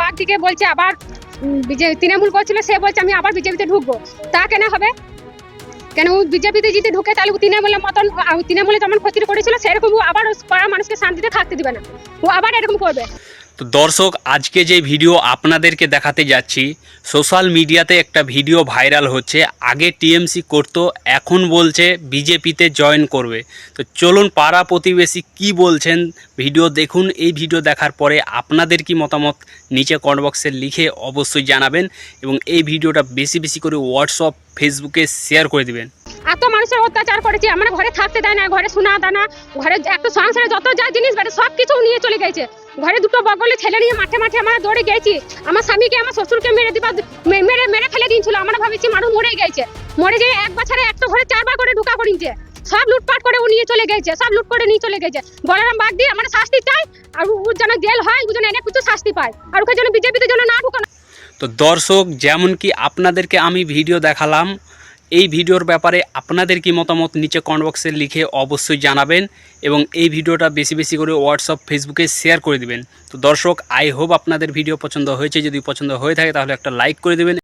Bug দিকে বলছে আবার তৃণমূল করছিল, সে বলছে আমি আবার বিজেপিতে ঢুকবো। তা কেন হবে? কেন ও বিজেপিতে যদি ঢুকে তাহলে তৃণমূলের মতন, তৃণমূলে যেমন ক্ষতি করেছিল সেরকম ও আবার পাড়ার মানুষকে শান্তিতে থাকতে দিবে না, ও আবার এরকম করবে। তো দর্শক, আজকে যে ভিডিও আপনাদেরকে দেখাতে যাচ্ছি, সোশ্যাল মিডিয়াতে একটা ভিডিও ভাইরাল হচ্ছে। আগে টিএমসি করতো, এখন বলছে বিজেপিতে জয়েন করবে। তো চলুন পাড়া প্রতিবেশী কি বলছেন ভিডিও দেখুন। এই ভিডিও দেখার পরে আপনাদের কি মতামত নিচে কমেন্ট বক্সে লিখে অবশ্যই জানাবেন, এবং এই ভিডিওটা বেশি বেশি করে হোয়াটসঅ্যাপ ফেসবুকে শেয়ার করে দিবেন। এত মানুষের অত্যাচার করেছে, আমার ঘরে থাকতে দেয় না, ঘরে সোনা দানা, ঘরে একটা সংসারে যত যা জিনিস বেড়ে সব কিছু নিয়ে চলে গেছে। ঘরে দুটো বগলে ছেলে নিয়ে মাঠে মাঠে আমরা দৌড়ে গেছি। আমার স্বামীকে আমার শ্বশুরকে মেরে ফেলে দিয়েছিল। আমরা ভাবেছি মানুষ মরে গেছে, মরে যেয়ে এক বছরে একটা ঘরে 4 বার করে ঢুকা করিছে। সব লুটপাট করে ও নিয়ে চলে গেছে, সব লুট করে নিয়ে চলে গেছে। বলরাম বাগ দিয়ে আমরা শাস্তি চাই, আর ওর যেন জেল হয়, ও যেন এনে কিছু শাস্তি পায়, আর ওকে যেন বিজেপিতে যেন না ঢুকানো। তো দর্শক, যেমন কি আপনাদেরকে আমি ভিডিও দেখালাম, এই ভিডিওর ব্যাপারে আপনাদের কি মতামত নিচে কমেন্ট বক্সে লিখে অবশ্যই জানাবেন, এবং এই ভিডিওটা বেশি বেশি করে হোয়াটসঅ্যাপ ফেসবুকে শেয়ার করে দিবেন। তো দর্শক, আই হোপ আপনাদের ভিডিও পছন্দ হয়েছে। যদি পছন্দ হয়ে থাকে তাহলে একটা লাইক করে দেবেন।